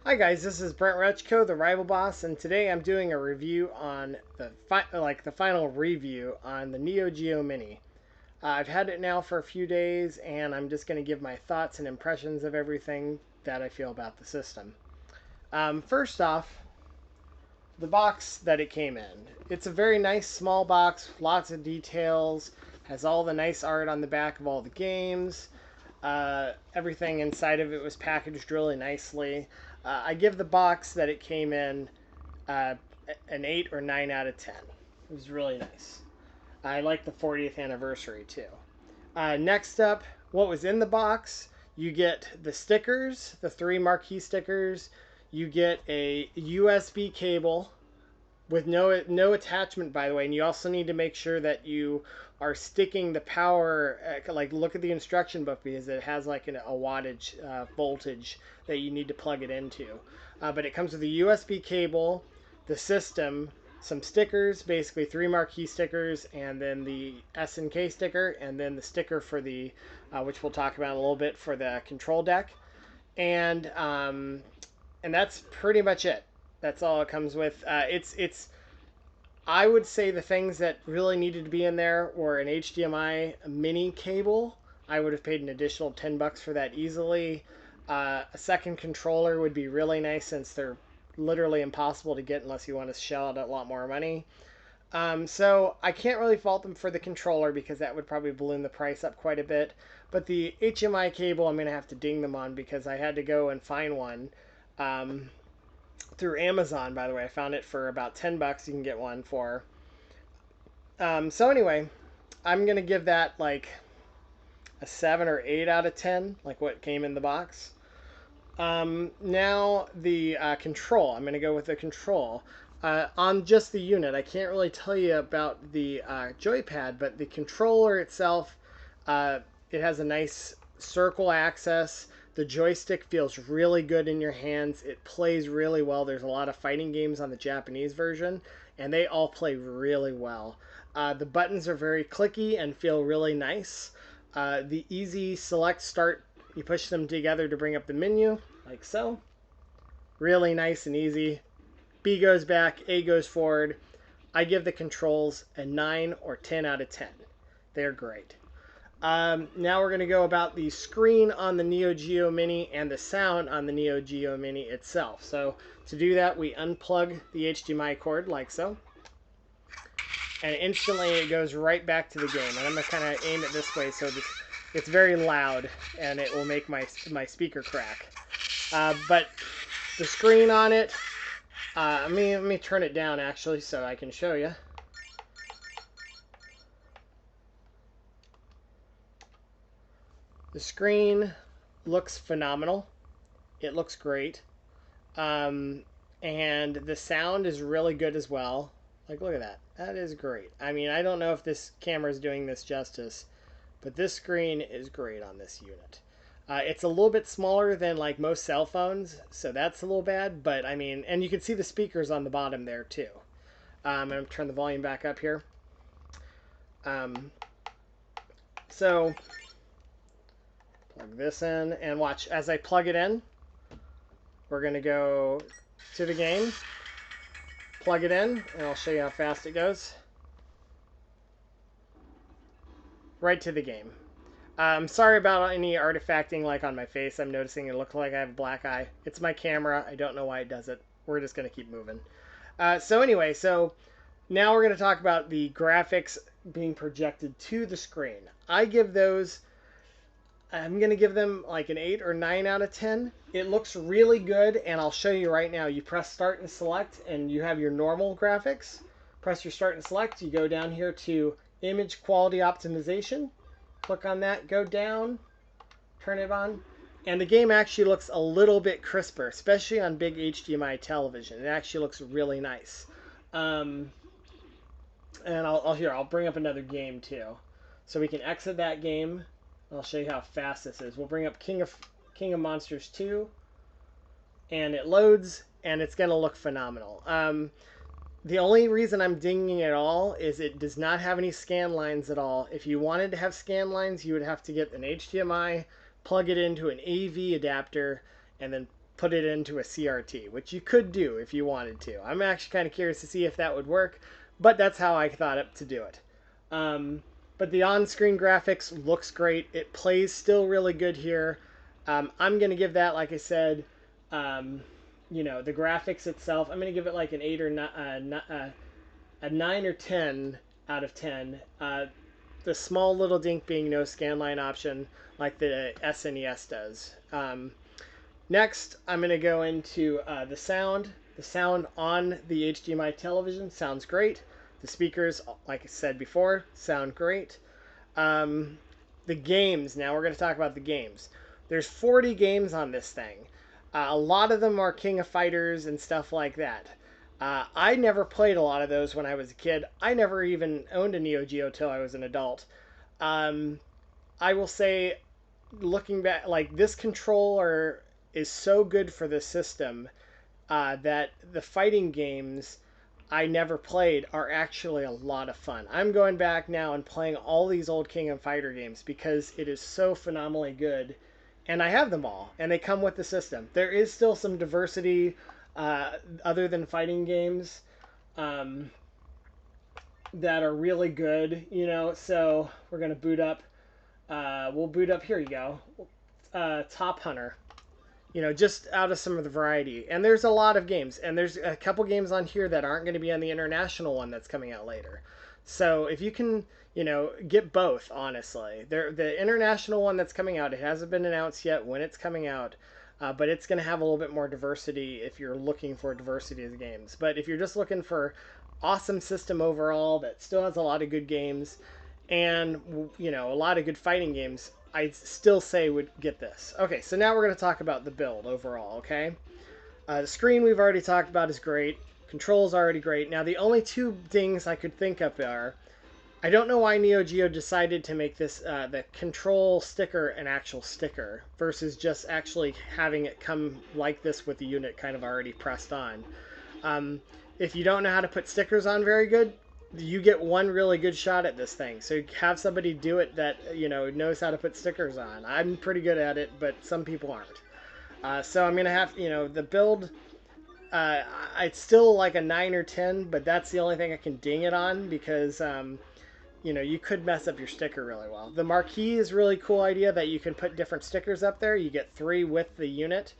Hi guys, this is Brent Rechko, the Rival Boss, and today I'm doing a review on the final review on the NeoGeo Mini. I've had it now for a few days, and I'm just going to give my thoughts and impressions of everything that I feel about the system. First off, the box that it came in. It's a very nice small box, lots of details, has all the nice art on the back of all the games. Everything inside of it was packaged really nicely. I give the box that it came in an 8 or 9 out of 10. It was really nice. I like the 40th anniversary too. Next up, what was in the box? You get the stickers, the 3 marquee stickers. You get a USB cable with no attachment, by the way, and you also need to make sure that you are sticking the power, like look at the instruction book because it has like a wattage voltage that you need to plug it into. But it comes with a USB cable, the system, some stickers, basically 3 marquee stickers, and then the S&K sticker, and then the sticker for the, which we'll talk about in a little bit, for the control deck. And that's pretty much it. That's all it comes with. I would say the things that really needed to be in there were an HDMI mini cable. I would have paid an additional $10 for that easily. A second controller would be really nice since they're literally impossible to get unless you want to shell out a lot more money. So I can't really fault them for the controller because that would probably balloon the price up quite a bit. But the HDMI cable I'm going to have to ding them on because I had to go and find one. Through Amazon, by the way. I found it for about $10 you can get one for. So anyway, I'm going to give that like a 7 or 8 out of 10, like what came in the box. Now the control. I'm going to go with the control. On just the unit, I can't really tell you about the joypad, but the controller itself, it has a nice circle access. The joystick feels really good in your hands. It plays really well. There's a lot of fighting games on the Japanese version, and they all play really well. The buttons are very clicky and feel really nice. The easy select start, you push them together to bring up the menu, like so. Really nice and easy. B goes back, A goes forward. I give the controls a 9 or 10 out of 10. They're great. Now we're going to go about the screen on the NeoGeo Mini and the sound on the NeoGeo Mini itself. So to do that, we unplug the HDMI cord like so. And instantly it goes right back to the game. And I'm going to kind of aim it this way so it's very loud and it will make my speaker crack. But the screen on it, let me turn it down actually so I can show you. The screen looks phenomenal. It looks great. And the sound is really good as well. Like, look at that. That is great. I mean, I don't know if this camera is doing this justice, but this screen is great on this unit. It's a little bit smaller than like most cell phones, so that's a little bad. But I mean, and you can see the speakers on the bottom there too. I'm going to turn the volume back up here. So plug this in and watch as I plug it in. We're going to go to the game, plug it in, and I'll show you how fast it goes. Right to the game. I'm sorry about any artifacting like on my face. I'm noticing it looks like I have a black eye. It's my camera. I don't know why it does it. We're just going to keep moving. So anyway, so now we're going to talk about the graphics being projected to the screen. I'm going to give them like an 8 or 9 out of 10. It looks really good, and I'll show you right now. You press start and select, and you have your normal graphics. Press your start and select. You go down here to image quality optimization. Click on that, go down, turn it on, and the game actually looks a little bit crisper, especially on big HDMI television. It actually looks really nice. And I'll bring up another game too. So we can exit that game. I'll show you how fast this is. We'll bring up King of Monsters 2, and it loads, and it's going to look phenomenal. The only reason I'm dinging it all is it does not have any scan lines at all. If you wanted to have scan lines, you would have to get an HDMI, plug it into an AV adapter, and then put it into a CRT, which you could do if you wanted to. I'm actually kind of curious to see if that would work, but that's how I thought to do it. But the on-screen graphics looks great. It plays still really good here. I'm going to give that, like I said, the graphics itself, I'm going to give it like an 8 or a 9 or 10 out of 10. The small little dink being no scanline option like the SNES does. Next, I'm going to go into the sound. The sound on the HDMI television sounds great. The speakers, like I said before, sound great. The games, now we're going to talk about the games. There's 40 games on this thing. A lot of them are King of Fighters and stuff like that. I never played a lot of those when I was a kid. I never even owned a NeoGeo till I was an adult. I will say, looking back, like this controller is so good for the system that the fighting games I never played are actually a lot of fun. I'm going back now and playing all these old King of Fighter games because it is so phenomenally good. And I have them all, and they come with the system. There is still some diversity other than fighting games that are really good, so we're going to boot up. We'll boot up, here you go, Top Hunter, just out of some of the variety. And there's a lot of games, and there's a couple games on here that aren't going to be on the international one that's coming out later. So if you can, get both, honestly. The international one that's coming out, it hasn't been announced yet when it's coming out, but it's going to have a little bit more diversity if you're looking for diversity of the games. But if you're just looking for awesome system overall that still has a lot of good games and, a lot of good fighting games, I still say would get this. Okay, so now we're going to talk about the build overall, okay? The screen we've already talked about is great. Controls already great. Now, the only two things I could think of are, I don't know why NeoGeo decided to make this, the control sticker an actual sticker versus just actually having it come like this with the unit kind of already pressed on. If you don't know how to put stickers on very good, you get one really good shot at this thing. So have somebody do it that, knows how to put stickers on. I'm pretty good at it, but some people aren't. So I'm going to have, the build, it's still like a 9 or 10, but that's the only thing I can ding it on because, you could mess up your sticker really well. The marquee is really cool idea that you can put different stickers up there. You get 3 with the unit.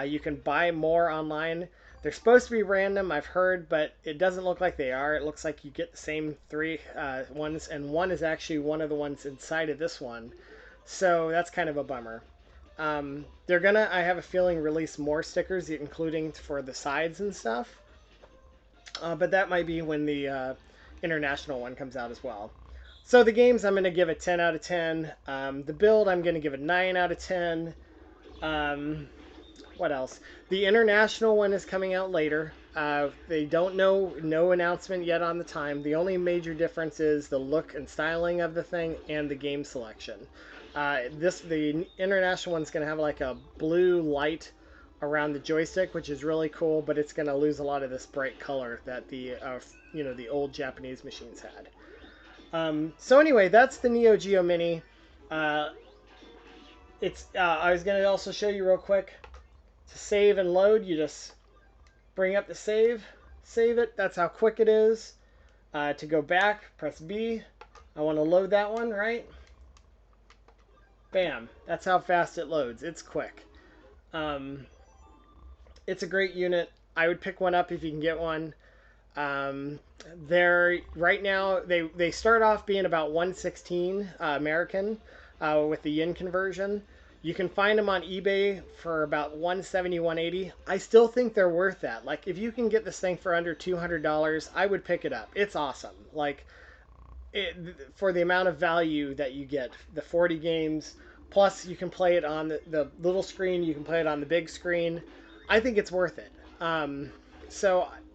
You can buy more online. They're supposed to be random, I've heard, but it doesn't look like they are. It looks like you get the same 3 ones, and one is actually one of the ones inside of this one. So that's kind of a bummer. They're gonna, I have a feeling, release more stickers, including for the sides and stuff. But that might be when the international one comes out as well. So the games, I'm going to give a 10 out of 10. The build, I'm going to give a 9 out of 10. What else? The international one is coming out later. They don't know, no announcement yet on the time. The only major difference is the look and styling of the thing and the game selection. The international one's going to have like a blue light around the joystick, which is really cool, but it's going to lose a lot of this bright color that the the old Japanese machines had. So anyway, that's the NeoGeo Mini. I was going to also show you real quick. To save and load, you just bring up the save it. That's how quick it is. To go back, press B. I want to load that one, right? Bam. That's how fast it loads. It's quick. It's a great unit. I would pick one up if you can get one. They're right now, they start off being about 116 American with the yen conversion. You can find them on eBay for about $170, $180. I still think they're worth that. Like, if you can get this thing for under $200, I would pick it up. It's awesome. Like, for the amount of value that you get, the 40 games, plus you can play it on the little screen, you can play it on the big screen. I think it's worth it.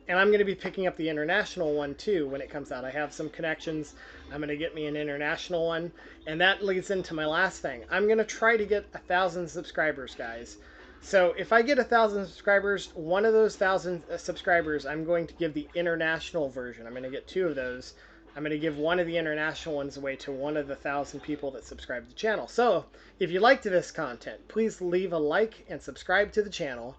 And I'm going to be picking up the international one too when it comes out. I have some connections. I'm going to get me an international one. And that leads into my last thing. I'm going to try to get 1,000 subscribers, guys. So if I get 1,000 subscribers, one of those 1,000 subscribers, I'm going to give the international version. I'm going to get 2 of those I'm going to give one of the international ones away to one of the 1,000 people that subscribe to the channel. So if you liked this content, please leave a like and subscribe to the channel.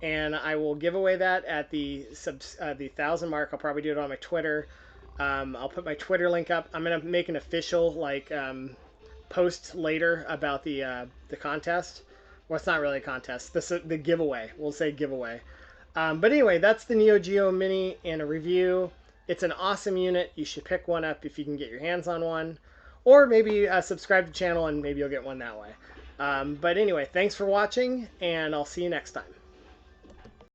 And I will give away that at the 1,000 mark. I'll probably do it on my Twitter. I'll put my Twitter link up. I'm going to make an official post later about the contest. Well, it's not really a contest. The giveaway. We'll say giveaway. But anyway, that's the NeoGeo Mini in a review. It's an awesome unit. You should pick one up if you can get your hands on one. Or maybe subscribe to the channel and maybe you'll get one that way. But anyway, thanks for watching, and I'll see you next time.